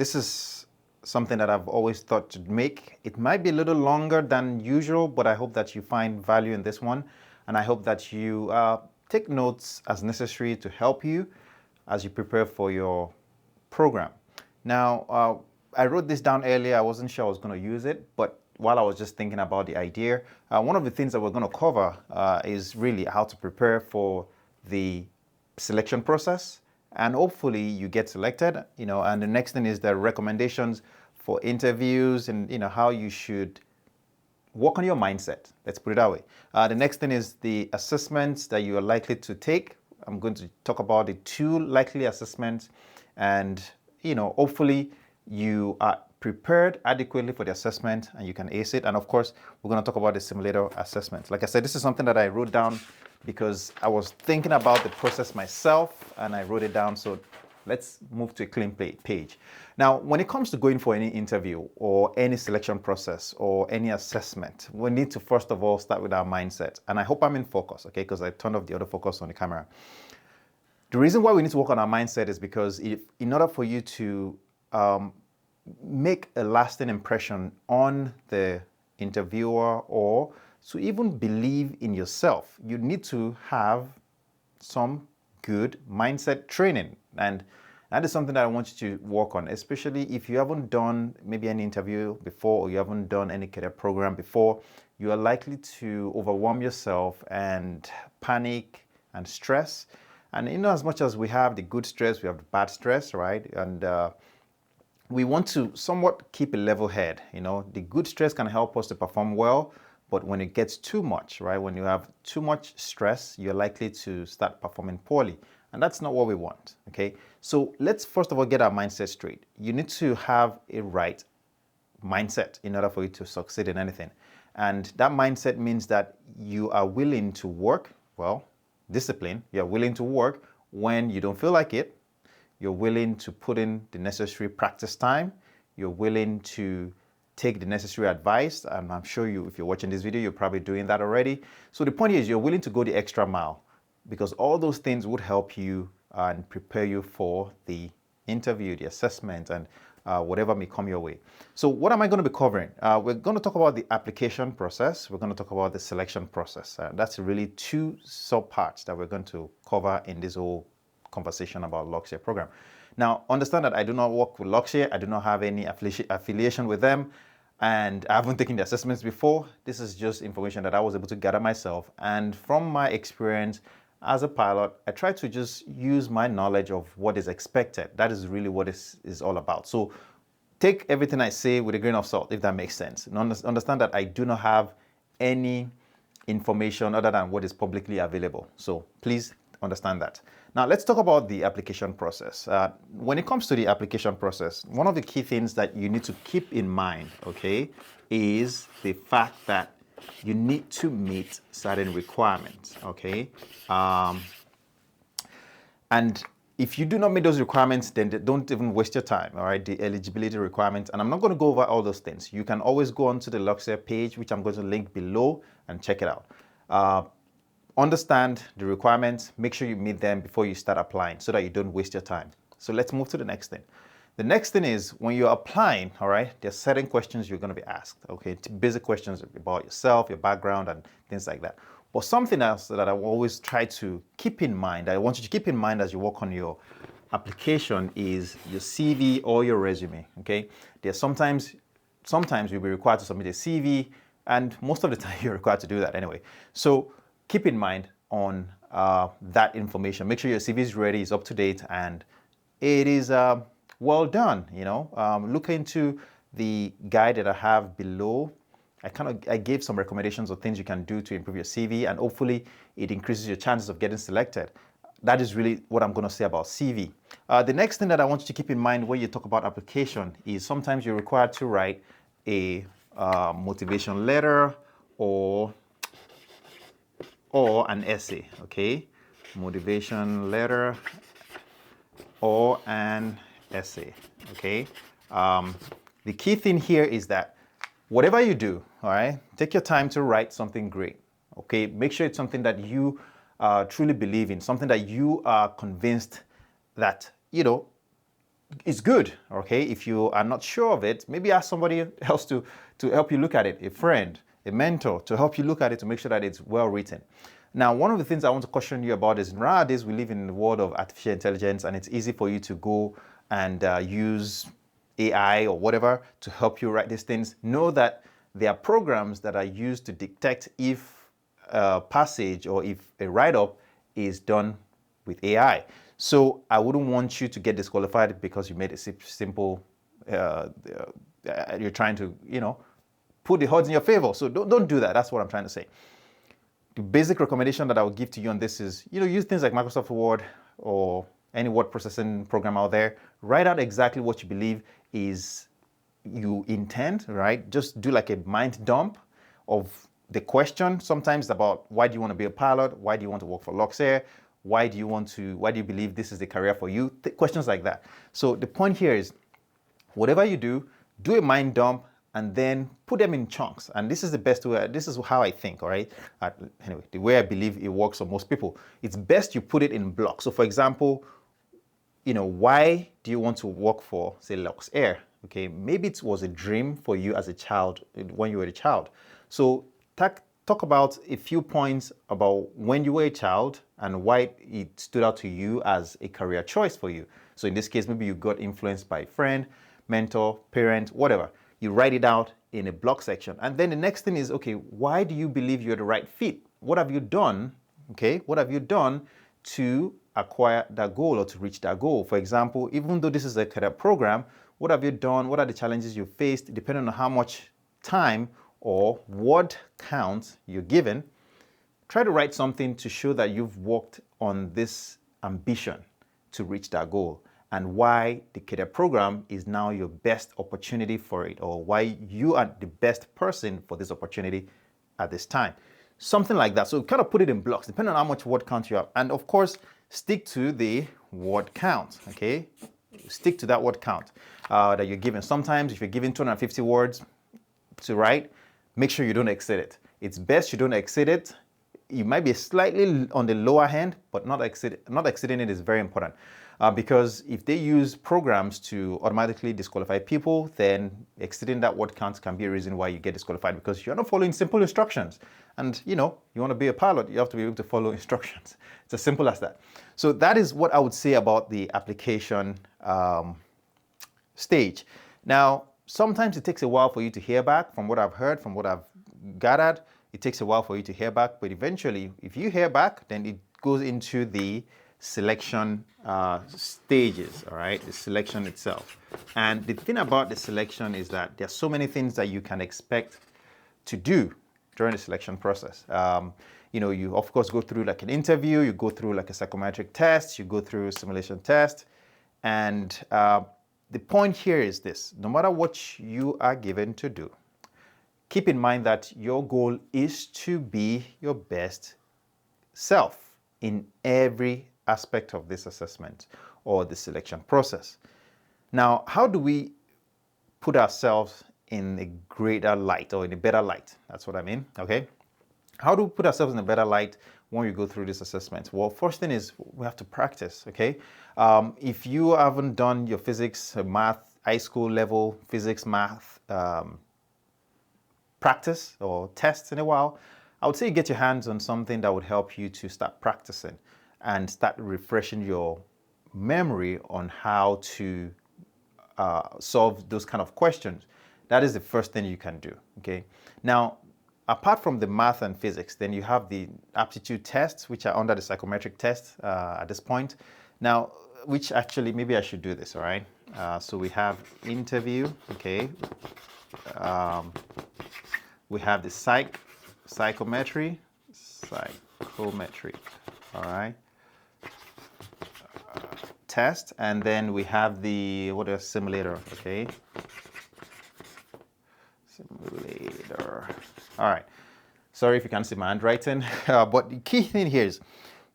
This is something that I've always thought to make. It might be a little longer than usual, but I hope that you find value in this one. And I hope that you take notes as necessary to help you as you prepare for your program. Now, I wrote this down earlier. I wasn't sure I was going to use it, but while I was just thinking about the idea, one of the things that we're going to cover is really how to prepare for the selection process, and hopefully you get selected, and the next thing is the recommendations for interviews and, how you should work on your mindset. Let's put it that way. The next thing is the assessments that you are likely to take. I'm going to talk about the 2 likely assessments, and, hopefully you are prepared adequately for the assessment and you can ace it. And of course, we're going to talk about the simulator assessment. Like I said, this is something that I wrote down because I was thinking about the process myself and I wrote it down. So let's move to a clean page. Now, when it comes to going for any interview or any selection process or any assessment, we need to first of all start with our mindset. And I hope I'm in focus, okay? Because I turned off the other focus on the camera. The reason why we need to work on our mindset is because in order for you to make a lasting impression on the interviewer or to even believe in yourself, you need to have some good mindset training. And that is something that I want you to work on, especially if you haven't done maybe any interview before or you haven't done any cadet program before. You are likely to overwhelm yourself and panic and stress. And as much as we have the good stress, we have the bad stress, right? And we want to somewhat keep a level head. The good stress can help us to perform well, but when it gets too much, right? When you have too much stress, you're likely to start performing poorly. And that's not what we want, okay? So let's first of all get our mindset straight. You need to have a right mindset in order for you to succeed in anything. And that mindset means that you are willing to work, discipline. You're willing to work when you don't feel like it. You're willing to put in the necessary practice time. You're willing to take the necessary advice. And I'm sure if you're watching this video, you're probably doing that already. So the point is you're willing to go the extra mile because all those things would help you and prepare you for the interview, the assessment, and whatever may come your way. So what am I going to be covering? We're going to talk about the application process. We're going to talk about the selection process. That's really 2 sub-parts that we're going to cover in this whole conversation about Logshare program. Now, understand that I do not work with Logshare. I do not have any affiliation with them, and I haven't taken the assessments before. This is just information that I was able to gather myself. And from my experience as a pilot, I try to just use my knowledge of what is expected. That is really what this is all about. So take everything I say with a grain of salt, if that makes sense. And understand that I do not have any information other than what is publicly available. So please understand that. Now, let's talk about the application process. When it comes to the application process, one of the key things that you need to keep in mind, okay, is the fact that you need to meet certain requirements, okay? And if you do not meet those requirements, then don't even waste your time, all right? The eligibility requirements, and I'm not going to go over all those things. You can always go onto the Logshare page, which I'm going to link below, and check it out. Understand the requirements, make sure you meet them before you start applying so that you don't waste your time. So let's move to the next thing. The next thing is when you're applying, all right, there's certain questions you're going to be asked, okay? Basic questions about yourself, your background, and things like that. But something else that I always try to keep in mind, I want you to keep in mind as you work on your application is your CV or your resume, okay? There's sometimes you'll be required to submit a CV, and most of the time you're required to do that anyway. So keep in mind on that information. Make sure your CV is ready, is up to date, and it is well done. Look into the guide that I have below. I gave some recommendations of things you can do to improve your CV, and hopefully it increases your chances of getting selected. That is really what I'm going to say about CV. The next thing that I want you to keep in mind when you talk about application is sometimes you're required to write a motivation letter or an essay, okay? Motivation letter or an essay, okay? The key thing here is that whatever you do, all right, take your time to write something great, okay? Make sure it's something that you truly believe in, something that you are convinced that, it's good, okay? If you are not sure of it, maybe ask somebody else to help you look at it, a friend, a mentor, to help you look at it to make sure that it's well written. Now, one of the things I want to caution you about is nowadays we live in the world of artificial intelligence, and it's easy for you to go and use AI or whatever to help you write these things. Know that there are programs that are used to detect if a passage or if a write-up is done with AI. So I wouldn't want you to get disqualified because you made a simple, you're trying to, put the odds in your favor. So don't do that. That's what I'm trying to say. The basic recommendation that I would give to you on this is, use things like Microsoft Word or any word processing program out there. Write out exactly what you believe is you intend, right? Just do like a mind dump of the question, sometimes about why do you want to be a pilot? Why do you want to work for Luxair? Why do you believe this is the career for you? Questions like that. So the point here is, whatever you do a mind dump and then put them in chunks. And this is the best way, this is how I think, all right? Anyway, the way I believe it works for most people, it's best you put it in blocks. So for example, why do you want to work for, say, Luxair? Okay, maybe it was a dream for you as a child, when you were a child. So talk about a few points about when you were a child and why it stood out to you as a career choice for you. So in this case, maybe you got influenced by a friend, mentor, parent, whatever. You write it out in a block section. And then the next thing is, okay, why do you believe you're the right fit? What have you done? Okay, what have you done to acquire that goal or to reach that goal? For example, even though this is a cadet program, what have you done? What are the challenges you faced? Depending on how much time or word count you're given, try to write something to show that you've worked on this ambition to reach that goal and why the Cadet program is now your best opportunity for it, or why you are the best person for this opportunity at this time. Something like that. So kind of put it in blocks, depending on how much word count you have. And of course, stick to the word count, okay? Stick to that word count that you're given. Sometimes if you're given 250 words to write, make sure you don't exceed it. It's best you don't exceed it. You might be slightly on the lower hand, but not exceeding it is very important. Because if they use programs to automatically disqualify people, then exceeding that word count can be a reason why you get disqualified, because you're not following simple instructions. And you want to be a pilot, you have to be able to follow instructions. It's as simple as that. So that is what I would say about the application stage. Now, sometimes it takes a while for you to hear back. From what I've heard, from what I've gathered, it takes a while for you to hear back. But eventually, if you hear back, then it goes into the selection stages, all right? The selection itself. And the thing about the selection is that there's so many things that you can expect to do during the selection process. You of course go through like an interview, you go through like a psychometric test, you go through a simulation test. And the point here is this: no matter what you are given to do, keep in mind that your goal is to be your best self in every aspect of this assessment or the selection process. Now, how do we put ourselves in a greater light or in a better light? That's what I mean, okay? How do we put ourselves in a better light when we go through this assessment? Well, first thing is we have to practice, okay? If you haven't done your physics, math, high school level physics, math practice or tests in a while, I would say get your hands on something that would help you to start practicing and start refreshing your memory on how to solve those kind of questions. That is the first thing you can do, okay? Now, apart from the math and physics, then you have the aptitude tests, which are under the psychometric test at this point. Now, which actually, maybe I should do this, all right? So we have interview, okay? We have the psychometric, all right? Test, and then we have the simulator, okay? Simulator. All right. Sorry if you can't see my handwriting, but the key thing here is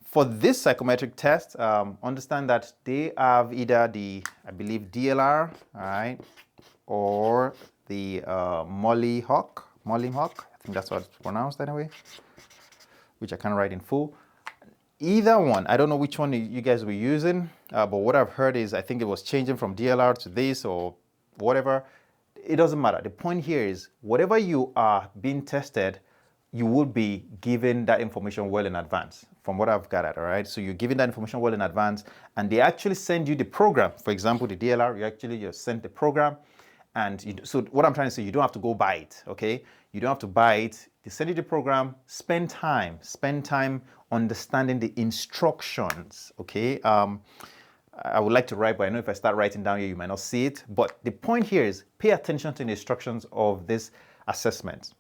for this psychometric test, understand that they have either the, I believe, DLR, all right, or the Mollyhawk. I think that's what it's pronounced anyway, which I can't write in full. either one. I don't know which one you guys were using, but what I've heard is I think it was changing from DLR to this or whatever. It doesn't matter. The point here is whatever you are being tested, you will be given that information well in advance from what I've gathered, all right? So you're given that information well in advance, and they actually send you the program. For example, the DLR, you're sent the program, and so what I'm trying to say, you don't have to go buy it, okay? You don't have to buy it. They send you the program, spend time understanding the instructions, okay? I would like to write, but I know if I start writing down here, you might not see it. But the point here is pay attention to the instructions of this assessment.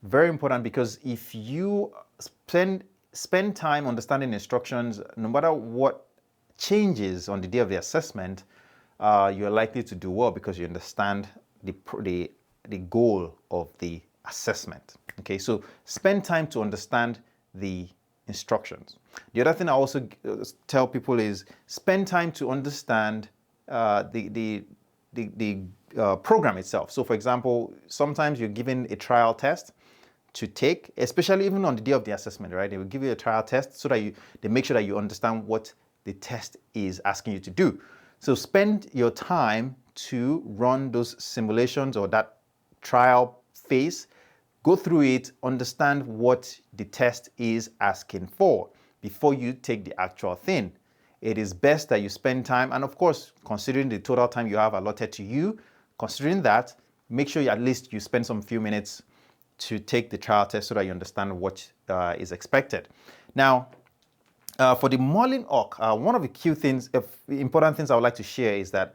Very important, because if you spend time understanding instructions, no matter what changes on the day of the assessment, you're likely to do well because you understand the goal of the assessment. Okay, so spend time to understand the instructions. The other thing I also tell people is spend time to understand the program itself. So for example, sometimes you're given a trial test to take, especially even on the day of the assessment, right? They will give you a trial test so that they make sure that you understand what the test is asking you to do. So spend your time to run those simulations or that trial phase, go through it, understand what the test is asking for before you take the actual thing. It is best that you spend time, and of course, considering the total time you have allotted to you, considering that, make sure at least you spend some few minutes to take the trial test so that you understand what is expected. Now, for the Mullen Ock, one of the key things, important things I would like to share is that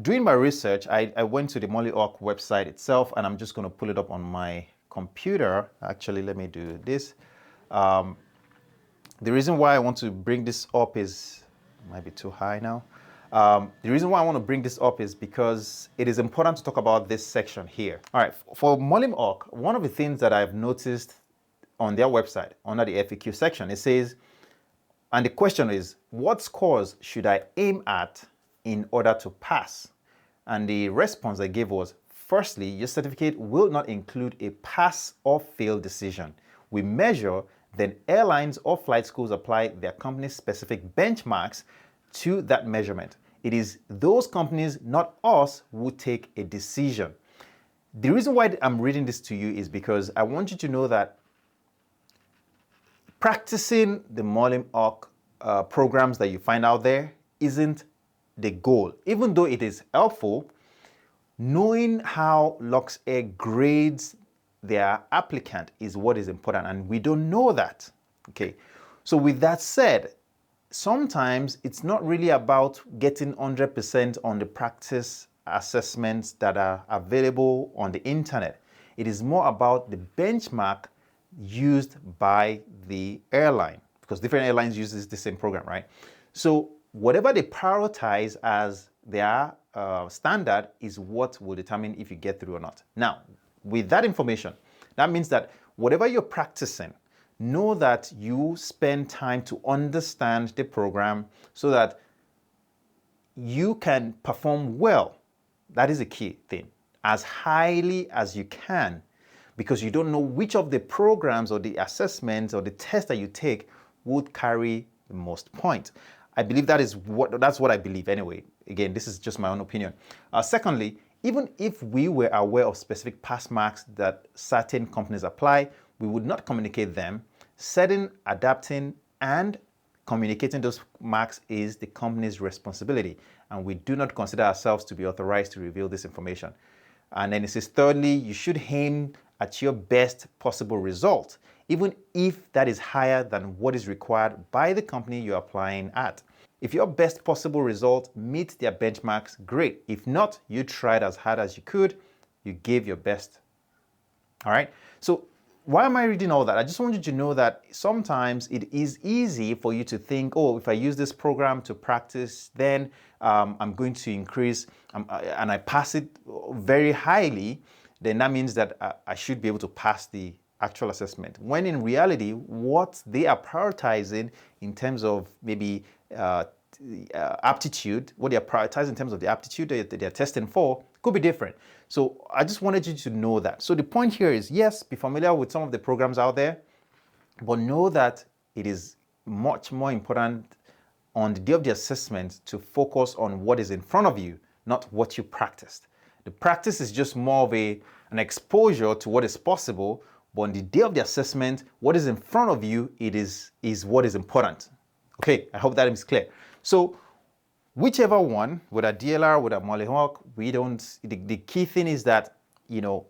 during my research, I went to the Mullen Ock website itself, and I'm just going to pull it up on my computer. Actually, let me do this. The reason why I want to bring this up is, it might be too high now. The reason why I want to bring this up is because it is important to talk about this section here. All right, for Mullen Ock, one of the things that I've noticed on their website, under the FAQ section, it says, and the question is, what scores should I aim at in order to pass? And the response I gave was, firstly, your certificate will not include a pass or fail decision. We measure, then airlines or flight schools apply their company's specific benchmarks to that measurement. It is those companies, not us, who take a decision. The reason why I'm reading this to you is because I want you to know that practicing the Mullen Ock programs that you find out there isn't the goal. Even though it is helpful, knowing how Luxair grades their applicant is what is important, and we don't know that. Okay, so with that said, sometimes it's not really about getting 100% on the practice assessments that are available on the internet. It is more about the benchmark used by the airline, because different airlines use the same program, right? So whatever they prioritize as their standard is what will determine if you get through or not. Now, with that information, that means that whatever you're practicing, know that you spend time to understand the program so that you can perform well. That is a key thing, as highly as you can, because you don't know which of the programs or the assessments or the tests that you take would carry the most points. I believe that's what I believe anyway. Again, this is just my own opinion. Secondly, even if we were aware of specific pass marks that certain companies apply, we would not communicate them. Setting, adapting, and communicating those marks is the company's responsibility, and we do not consider ourselves to be authorized to reveal this information. And then it says, thirdly, you should aim at your best possible result, even if that is higher than what is required by the company you're applying at. If your best possible result meets their benchmarks, great. If not, you tried as hard as you could, you gave your best. All right, so why am I reading all that? I just want you to know that sometimes it is easy for you to think, oh, if I use this program to practice, then I'm going to increase, and I pass it very highly, then that means that I should be able to pass the actual assessment. When in reality, what they are prioritizing in terms of maybe aptitude, what they are prioritizing in terms of the aptitude that they're testing for could be different. So I just wanted you to know that. So the point here is, yes, be familiar with some of the programs out there, but know that it is much more important on the day of the assessment to focus on what is in front of you, not what you practiced. The practice is just more of an exposure to what is possible, but on the day of the assessment, what is in front of you, it is what is important. Okay, I hope that is clear. So whichever one, whether DLR, whether Mollyhawk, the key thing is that,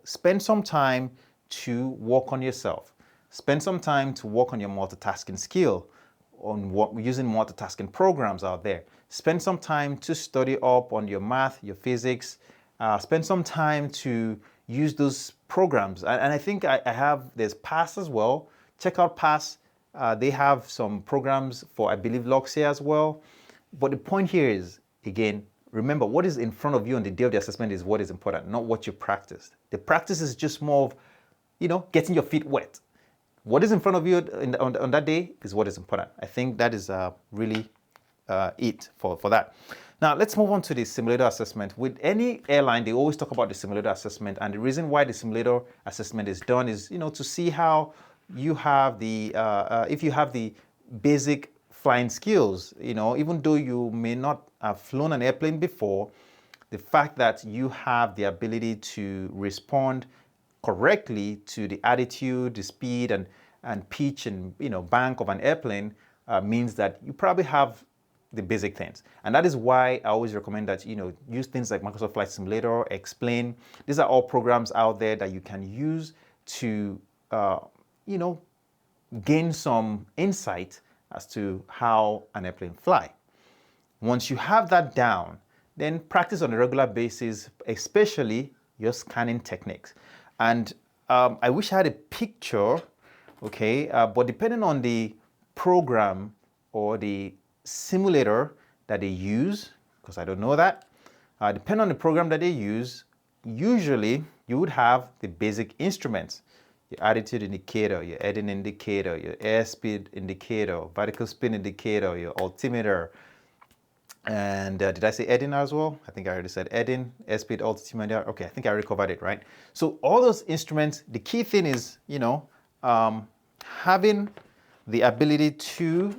spend some time to work on yourself. Spend some time to work on your multitasking skill, on using multitasking programs out there. Spend some time to study up on your math, your physics. Spend some time to use those programs. And I think there's PASS as well. Check out PASS. They have some programs for, I believe, Luxia as well. But the point here is, again, remember, what is in front of you on the day of the assessment is what is important, not what you practiced. The practice is just more of, getting your feet wet. What is in front of you on that day is what is important. I think that is really it for that. Now, let's move on to the simulator assessment. With any airline, they always talk about the simulator assessment. And the reason why the simulator assessment is done is, to see how you have if you have the basic flying skills, even though you may not have flown an airplane before, the fact that you have the ability to respond correctly to the attitude, the speed, and pitch and bank of an airplane means that you probably have the basic things. And that is why I always recommend that use things like Microsoft Flight Simulator, Explain. These are all programs out there that you can use to gain some insight as to how an airplane fly. Once you have that down, then practice on a regular basis, especially your scanning techniques. And I wish I had a picture, okay, but depending on the program or the simulator that they use, because I don't know that, depending on the program that they use, usually you would have the basic instruments. Your attitude indicator, your heading indicator, your airspeed indicator, vertical spin indicator, your altimeter, and did I say heading as well? I think I already said heading, airspeed, altimeter. Okay, I think I already covered it, right? So all those instruments, the key thing is, having the ability to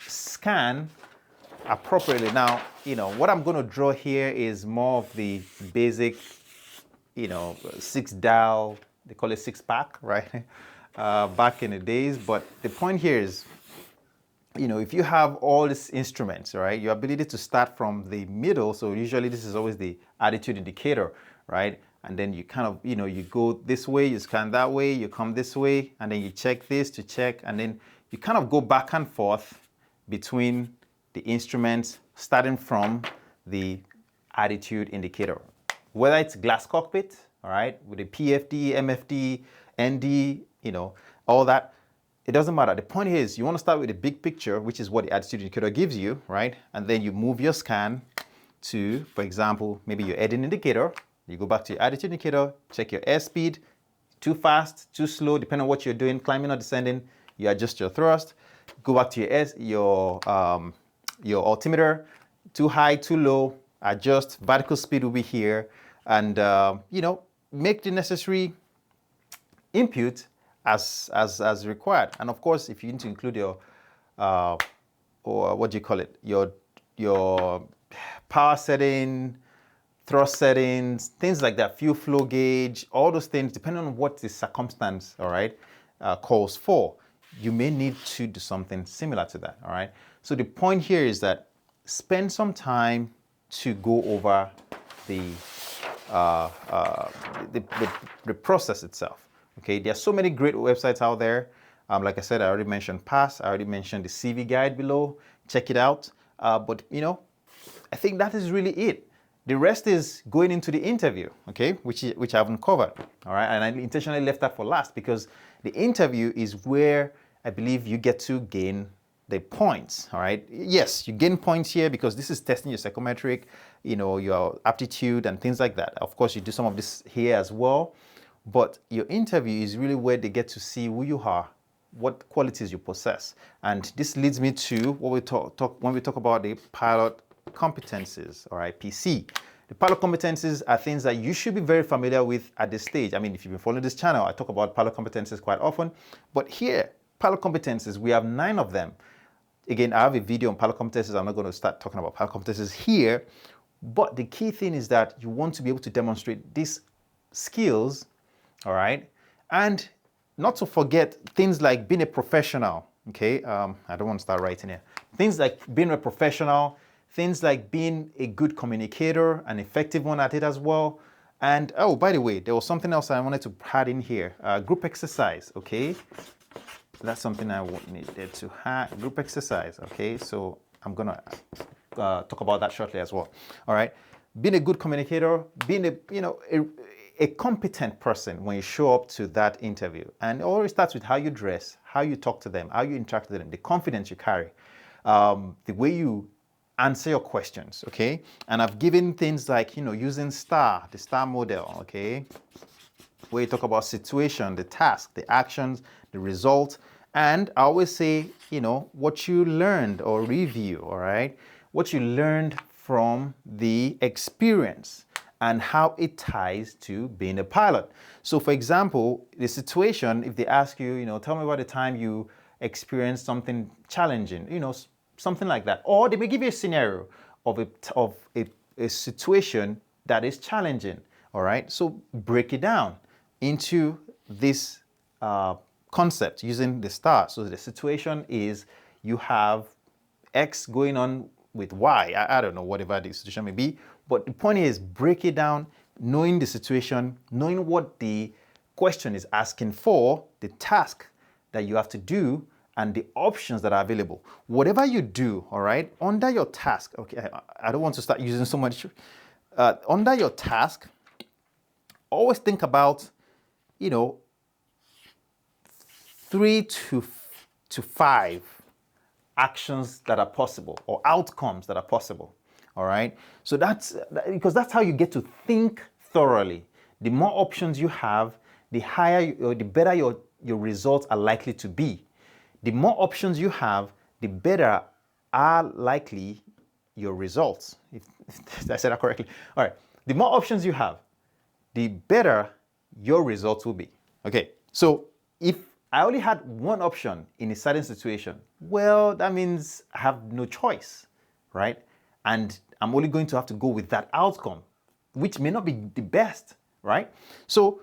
scan appropriately. Now, what I'm going to draw here is more of the basic, 6-dial, they call it 6-pack, right? Back in the days. But the point here is, if you have all these instruments, right, your ability to start from the middle, so usually this is always the attitude indicator, right? And then you kind of, you go this way, you scan that way, you come this way, and then you check this to check, and then you kind of go back and forth between the instruments, starting from the attitude indicator. Whether it's glass cockpit, all right, with the PFD, MFD, ND, all that, it doesn't matter. The point here is you want to start with the big picture, which is what the attitude indicator gives you, right? And then you move your scan to, for example, maybe your heading indicator. You go back to your attitude indicator, check your airspeed, too fast, too slow, depending on what you're doing, climbing or descending, you adjust your thrust. Go back to your altimeter, too high, too low, adjust, vertical speed will be here, and make the necessary input as required. And of course, if you need to include your or what do you call it, your power setting, thrust settings, things like that, fuel flow gauge, all those things, depending on what the circumstance, all right, calls for, you may need to do something similar to that, all right? So the point here is that spend some time to go over the process itself, okay? There are so many great websites out there. Like I said, I already mentioned PASS. I already mentioned the CV guide below. Check it out. But, I think that is really it. The rest is going into the interview, okay, which I haven't covered, all right? And I intentionally left that for last because the interview is where I believe you get to gain the points, all right? Yes, you gain points here because this is testing your psychometric, your aptitude and things like that. Of course, you do some of this here as well, but your interview is really where they get to see who you are, what qualities you possess. And this leads me to what we talk when we talk about the pilot competencies, all right, PC. The pilot competencies are things that you should be very familiar with at this stage. I mean, if you've been following this channel, I talk about pilot competencies quite often, but here, pilot competencies, we have 9 of them. again, I have a video on pilot competencies. I'm not going to start talking about pilot competencies here, but the key thing is that you want to be able to demonstrate these skills, all right? And not to forget things like being a professional, okay? I don't want to start writing here. Things like being a professional, things like being a good communicator, an effective one at it as well. And, oh, by the way, there was something else I wanted to add in here. Group exercise, okay? That's something I needed to have, group exercise, okay? So I'm gonna talk about that shortly as well, all right? Being a good communicator, being a competent person when you show up to that interview. And it always starts with how you dress, how you talk to them, how you interact with them, the confidence you carry, the way you answer your questions, okay? And I've given things like, using the STAR model, okay? Where you talk about situation, the task, the actions, the result. And I always say, what you learned or review, all right? What you learned from the experience and how it ties to being a pilot. So for example, the situation, if they ask you, tell me about the time you experienced something challenging, something like that. Or they may give you a scenario of a situation that is challenging, all right? So break it down into this concept using the STAR. So the situation is you have X going on with Y. I don't know, whatever the situation may be. But the point is, break it down, knowing the situation, knowing what the question is asking for, the task that you have to do, and the options that are available. Whatever you do, all right, under your task, okay, I don't want to start using so much. Under your task, always think about, 3 to 5 actions that are possible or outcomes that are possible, all right? So because that's how you get to think thoroughly. The more options you have, the higher or the better your results are likely to be. The more options you have, the better are likely your results. If I said that correctly. All right, the more options you have, the better your results will be. Okay, so if I only had one option in a certain situation, well, that means I have no choice, right? And I'm only going to have to go with that outcome, which may not be the best, right? So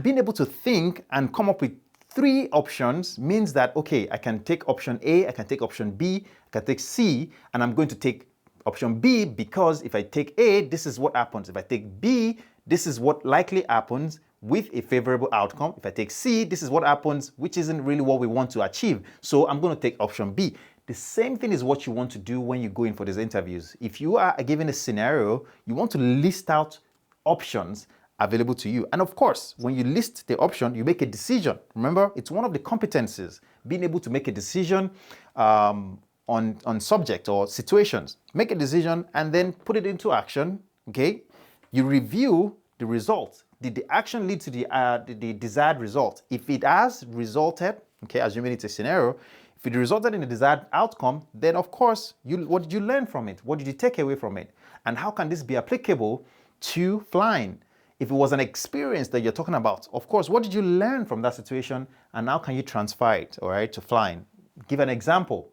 being able to think and come up with 3 options means that, okay, I can take option A, I can take option B, I can take C, and I'm going to take option B because if I take A, this is what happens. If I take B, this is what likely happens with a favorable outcome. If I take C, this is what happens, which isn't really what we want to achieve. So I'm going to take option B. The same thing is what you want to do when you go in for these interviews. If you are given a scenario, you want to list out options available to you. And of course, when you list the option, you make a decision. Remember, it's one of the competencies, being able to make a decision on subject or situations. Make a decision and then put it into action, okay? You review the results. Did the action lead to the desired result? If it has resulted, okay, assuming it's a scenario, if it resulted in a desired outcome, then of course, what did you learn from it? What did you take away from it? And how can this be applicable to flying? If it was an experience that you're talking about, of course, what did you learn from that situation and how can you transfer it, all right, to flying? Give an example.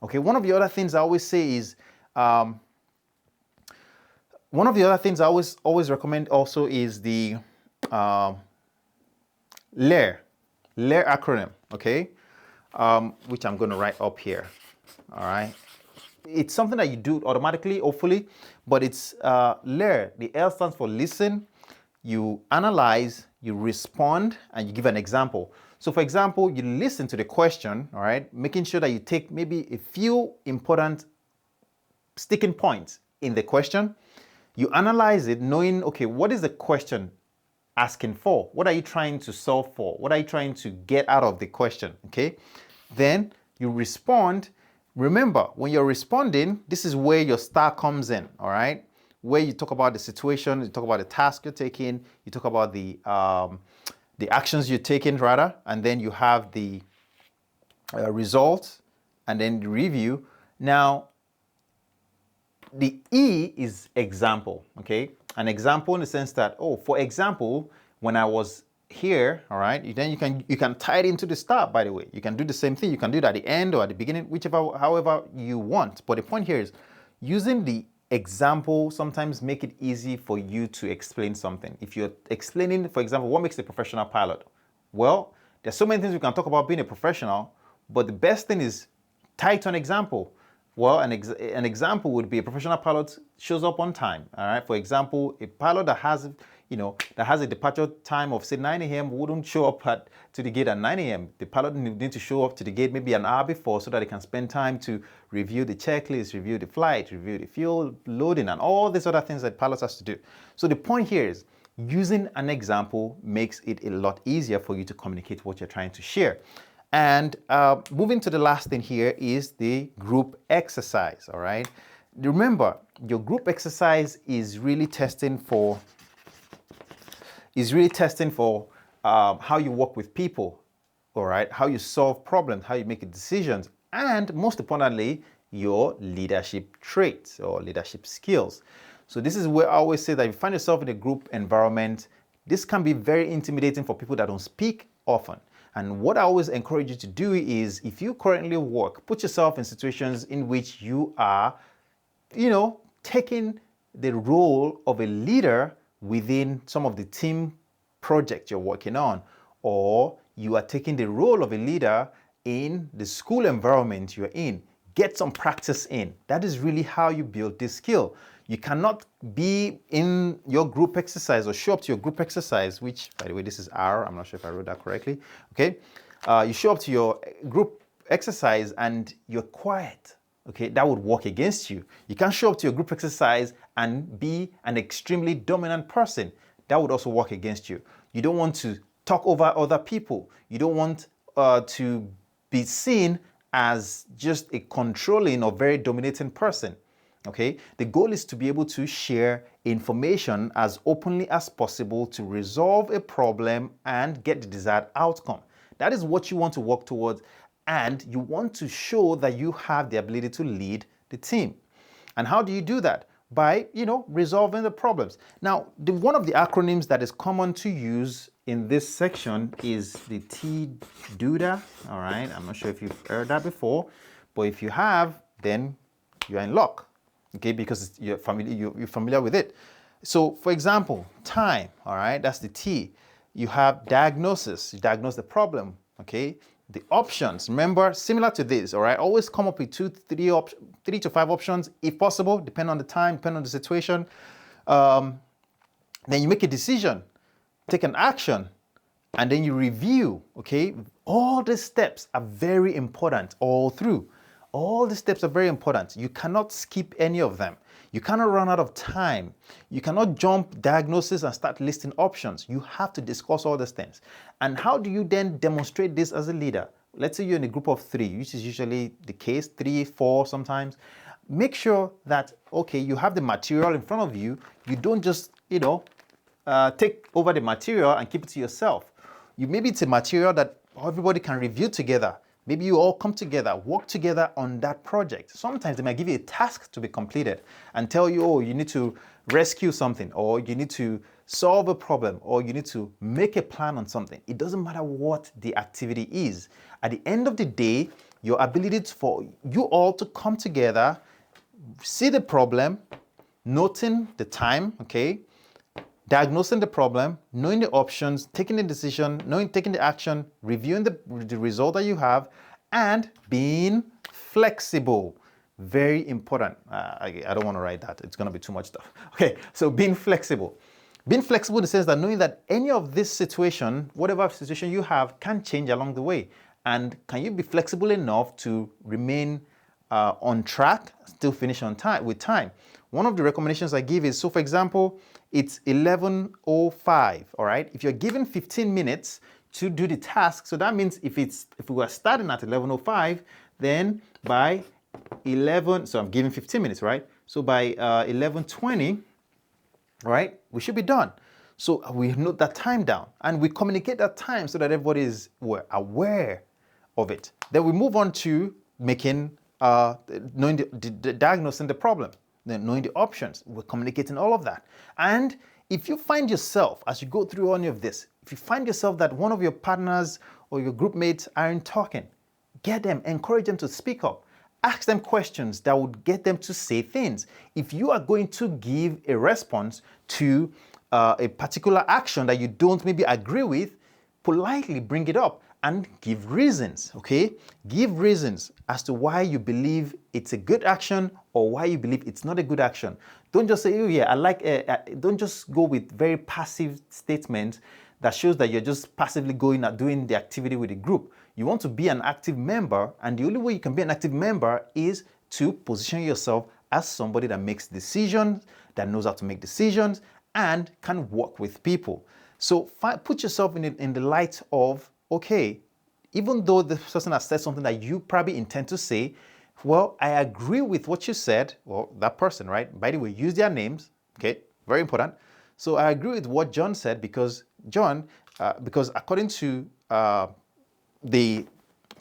Okay, one of the other things I always say is, one of the other things I always recommend also is the LAIR acronym, okay, which I'm going to write up here, all right. It's something that you do automatically, hopefully, but it's LAIR. The L stands for listen, you analyze, you respond, and you give an example. So for example, you listen to the question, all right, making sure that you take maybe a few important sticking points in the question. You analyze it knowing, okay, what is the question asking for? What are you trying to solve for? What are you trying to get out of the question, okay? Then you respond. Remember, when you're responding, this is where your STAR comes in, all right? Where you talk about the situation, you talk about the task you're taking, you talk about the actions you're taking, rather, and then you have the results, and then the review. Now, the E is example, okay? An example in the sense that, oh, for example, when I was here, all right, then you can tie it into the start, by the way. You can do the same thing. You can do it at the end or at the beginning, however you want. But the point here is using the example sometimes make it easy for you to explain something. If you're explaining, for example, what makes a professional pilot? Well, there's so many things we can talk about being a professional, but the best thing is tie it to an example. Well, an example would be a professional pilot shows up on time. All right. For example, a pilot that has, that has a departure time of say 9 a.m. wouldn't show up to the gate at 9 a.m. The pilot needs to show up to the gate maybe an hour before so that they can spend time to review the checklist, review the flight, review the fuel loading, and all these other things that pilots has to do. So the point here is using an example makes it a lot easier for you to communicate what you're trying to share. And moving to the last thing here is the group exercise, all right? Remember, your group exercise is really testing for how you work with people, all right? How you solve problems, how you make decisions, and most importantly, your leadership traits or leadership skills. So this is where I always say that if you find yourself in a group environment, this can be very intimidating for people that don't speak often. And what I always encourage you to do is, if you currently work, put yourself in situations in which you are, taking the role of a leader within some of the team projects you're working on, or you are taking the role of a leader in the school environment you're in. Get some practice in. That is really how you build this skill. You cannot be in your group exercise or show up to your group exercise, which, by the way, this is R. I'm not sure if I wrote that correctly. Okay. You show up to your group exercise and you're quiet. Okay. That would work against you. You can't show up to your group exercise and be an extremely dominant person. That would also work against you. You don't want to talk over other people. You don't want to be seen as just a controlling or very dominating person. Okay, the goal is to be able to share information as openly as possible to resolve a problem and get the desired outcome. That is what you want to work towards, and you want to show that you have the ability to lead the team. And how do you do that? By, resolving the problems. Now, one of the acronyms that is common to use in this section is the TDUDA. All right, I'm not sure if you've heard that before, but if you have, then you're in luck. Okay, because you're familiar with it. So, for example, time, all right, that's the T. You have diagnosis, you diagnose the problem, okay? The options, remember, similar to this, all right? Always come up with 3 to 5 options, if possible, depending on the time, depending on the situation. Then you make a decision, take an action, and then you review, okay? All the steps are very important all through. All the steps are very important. You cannot skip any of them. You cannot run out of time. You cannot jump diagnosis and start listing options. You have to discuss all these things. And how do you then demonstrate this as a leader? Let's say you're in a group of 3, which is usually the case, 3, 4 sometimes. Make sure that, okay, you have the material in front of you. You don't just, take over the material and keep it to yourself. Maybe it's a material that everybody can review together. Maybe you all come together, work together on that project. Sometimes they might give you a task to be completed and tell you, oh, you need to rescue something, or you need to solve a problem, or you need to make a plan on something. It doesn't matter what the activity is. At the end of the day, your ability for you all to come together, see the problem, noting the time, okay, diagnosing the problem, knowing the options, taking the decision, taking the action, reviewing the result that you have, and being flexible. Very important. I don't want to write that. It's going to be too much stuff. Okay, so being flexible. Being flexible in the sense that knowing that any of this situation, whatever situation you have, can change along the way. And can you be flexible enough to remain on track, still finish on time with time? One of the recommendations I give is, so for example, it's 11:05, all right? If you're given 15 minutes to do the task, so that means if we were starting at 11:05, then by 11, so I'm giving 15 minutes, right? So by 11:20, right, we should be done. So we note that time down and we communicate that time so that everybody is aware of it. Then we move on to making, knowing diagnosing the problem. Then knowing the options, we're communicating all of that. And if you find yourself, as you go through any of this, If you find yourself that one of your partners or your group mates aren't talking, get them, encourage them to speak up. Ask them questions that would get them to say things. If you are going to give a response to a particular action that you don't maybe agree with, politely bring it up and give reasons, okay? Give reasons as to why you believe it's a good action or why you believe it's not a good action. Don't just say, oh yeah, I like it. Don't just go with very passive statements that shows that you're just passively going and doing the activity with the group. You want to be an active member, and the only way you can be an active member is to position yourself as somebody that makes decisions, that knows how to make decisions, and can work with people. So put yourself in the light of, okay, even though the person has said something that you probably intend to say, well, I agree with what you said, well, that person, right? By the way, use their names, okay? Very important. So I agree with what John said because because according to the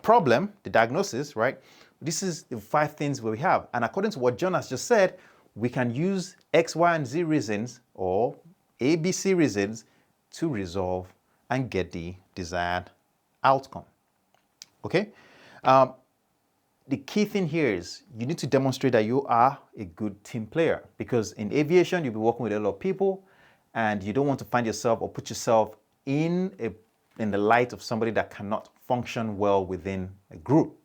problem, the diagnosis, right? This is the 5 things we have. And according to what John has just said, we can use X, Y, and Z reasons or ABC reasons to resolve and get the desired outcome. Okay? The key thing here is you need to demonstrate that you are a good team player, because in aviation, you'll be working with a lot of people and you don't want to find yourself or put yourself in the light of somebody that cannot function well within a group.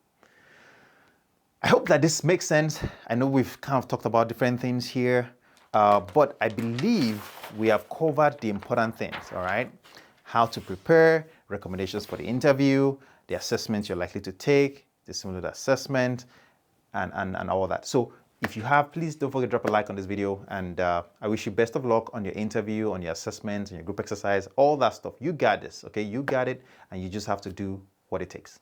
I hope that this makes sense. I know we've kind of talked about different things here, but I believe we have covered the important things, all right? How to prepare, recommendations for the interview, the assessments you're likely to take, the simulated assessment, and all that. So if you have, please don't forget to drop a like on this video, and I wish you best of luck on your interview, on your assessment, on your group exercise, all that stuff. You got this, okay? You got it, and you just have to do what it takes.